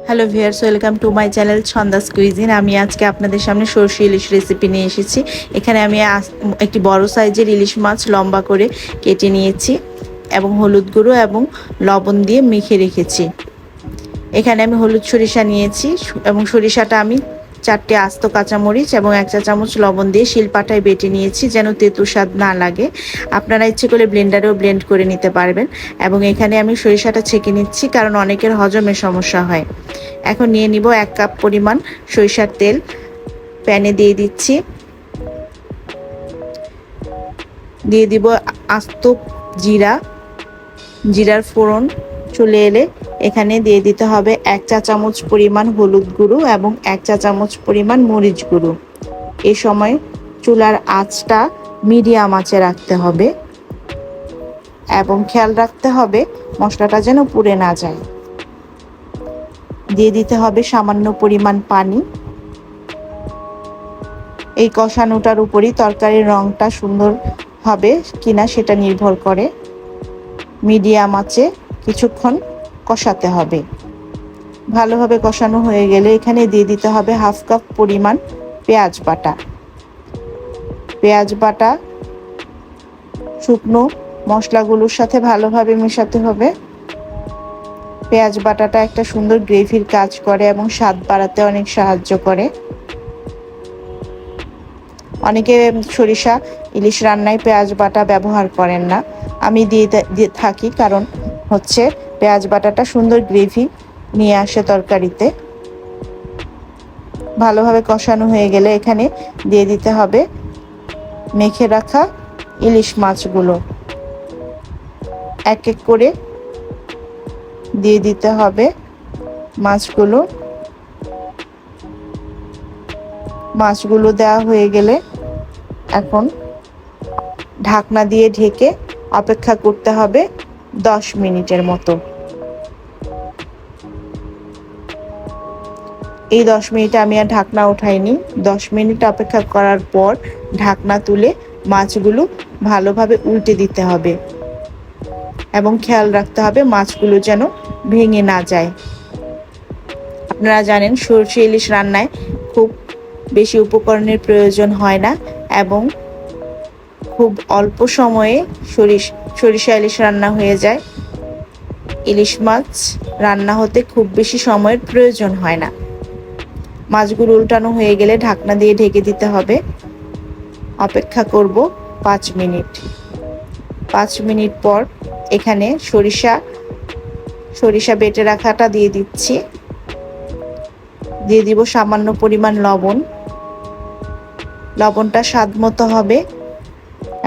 Hello viewers, welcome to my channel Chhanda's cuisine. আমি আজকে আপনাদের সামনে সর্ষে ইলিশ রেসিপি নিয়ে এসেছি। এখানে আমি একটি বড় সাইজের ইলিশ মাছ লম্বা করে কেটে নিয়েছি এবং হলুদ গুঁড়ো এবং লবণ দিয়ে মেখে রেখেছি। এখানে আমি হলুদ সরিষা নিয়েছি এবং সরিষাটা আমি 4টে আস্ত কাঁচামরিচ এবং 1 চা চামচ লবণ দিয়ে শিলপাটায় বেটে নিয়েছি যেন তেঁতু স্বাদ না লাগে। আপনারা ইচ্ছে করলে ব্লেন্ডারেও ব্লেন্ড করে নিতে পারবেন। এবং এখানে আমি সরিষাটা ছেঁকে নিচ্ছি কারণ অনেকের হজমের সমস্যা হয়। এখন নিয়ে নিব 1 কাপ পরিমাণ সরিষার তেল, প্যানে দিয়ে দিচ্ছি। দিয়ে দিব আস্ত জিরার ফোড়ন চলে এলে এখানে দিয়ে দিতে হবে 1 চা চামচ পরিমাণ হলুদ গুঁড়ো এবং 1 চা চামচ পরিমাণ মরিচ গুঁড়ো। এই সময় চুলার আঁচটা মিডিয়াম আঁচে রাখতে হবে এবং খেয়াল রাখতে হবে মশলাটা যেন পুড়ে না যায়। দিয়ে দিতে হবে সামান্য পরিমাণ পানি। এই কষানোটার উপরই তরকারির রঙটা সুন্দর হবে কিনা সেটা নির্ভর করে। মিডিয়াম আঁচে কিছুক্ষণ কষাতে হবে। ভালোভাবে কষানো হয়ে গেলে এখানে দিয়ে দিতে হবে 1/2 কাপ পরিমাণ পেঁয়াজ বাটা শুকনো মশলাগুলোর সাথে ভালোভাবে মেশাতে হবে। পেঁয়াজ বাটাটা একটা সুন্দর গ্রেভির কাজ করে এবং স্বাদ বাড়াতে অনেক সাহায্য করে। অনেকে সরিষা ইলিশ রান্নায় পেঁয়াজ বাটা ব্যবহার করেন না, আমি দিয়ে থাকি কারণ হচ্ছে পেঁয়াজ বাটাটা সুন্দর গ্রেভি নিয়ে আসে তরকারিতে। ভালোভাবে কষানো হয়ে গেলে এখানে দিয়ে দিতে হবে মেখে রাখা ইলিশ মাছগুলো। এক এক করে দিয়ে দিতে হবে মাছগুলো দেওয়া হয়ে গেলে এখন ঢাকনা দিয়ে ঢেকে অপেক্ষা করতে হবে 10 মিনিটের মতো। এই 10 মিনিটে আমি আর ঢাকনা উঠাইনি। 10 মিনিট অপেক্ষা করার পর ঢাকনা তুলে মাছগুলো ভালোভাবে উল্টে দিতে হবে এবং খেয়াল রাখতে হবে মাছগুলো যেন ভেঙে না যায়। আপনারা জানেন সর্ষে ইলিশ রান্নায় খুব বেশি উপকরণের প্রয়োজন হয় না এবং খুব অল্প সময়ে সরিষা ইলিশ রান্না হয়ে যায়। ইলিশ মাছ রান্না হতে খুব বেশি সময়ের প্রয়োজন হয় না। মাছগুলো উল্টানো হয়ে গেলে ঢাকনা দিয়ে ঢেকে দিতে হবে। অপেক্ষা করব 5 মিনিট। 5 মিনিট পর এখানে সরিষা বেটে রাখাটা দিয়ে দিচ্ছি। দিয়ে দিব সামান্য পরিমাণ লবণ। লবণটা স্বাদ মতো হবে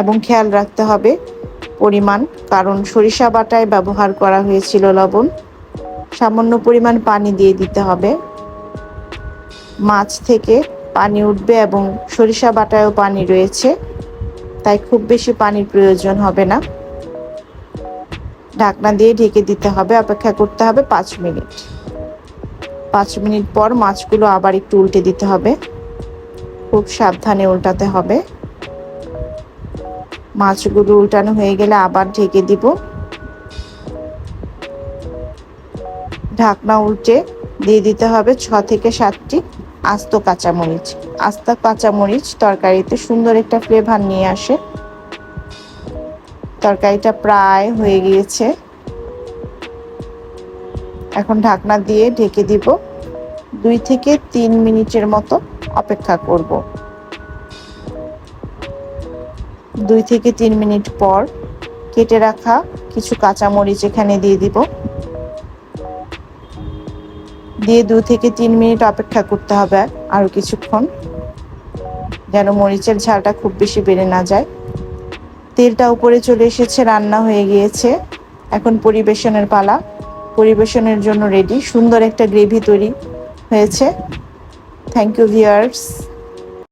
এবং খেয়াল রাখতে হবে পরিমাণ, কারণ সরিষা বাটায় ব্যবহার করা হয়েছিল লবণ। সামান্য পরিমাণ পানি দিয়ে দিতে হবে। মাছ থেকে পানি উঠবে এবং সরিষা বাটায়ও পানি রয়েছে, তাই খুব বেশি পানির প্রয়োজন হবে না। ঢাকনা দিয়ে ঢেকে দিতে হবে। অপেক্ষা করতে হবে 5 মিনিট। 5 মিনিট পর মাছগুলো আবার একটু উল্টে দিতে হবে। খুব সাবধানে উল্টাতে হবে। মাছগুলো উল্টানো হয়ে গেলে আবার ঢেকে দিব। ঢাকনা উল্টে দিয়ে দিতে হবে 6 থেকে 7টি আস্ত কাঁচামরিচ তরকারিতে সুন্দর একটা ফ্লেভার নিয়ে আসে। তরকারিটা প্রায় হয়ে গিয়েছে। এখন ঢাকনা দিয়ে ঢেকে দিব। 2 থেকে 3 মিনিটের মতো অপেক্ষা করব। 2 থেকে 3 মিনিট পর কেটে রাখা কিছু কাঁচামরিচ এখানে দিয়ে দিব। দিয়ে 2 থেকে 3 মিনিট অপেক্ষা করতে হবে আরো কিছুক্ষণ, যেন মরিচের ঝালটা খুব বেশি বেড়ে না যায়। তেলটা উপরে চলে এসেছে, রান্না হয়ে গিয়েছে। এখন পরিবেশনের পালা। পরিবেশনের জন্য রেডি। সুন্দর একটা গ্রেভি তৈরি হয়েছে। Thank you viewers.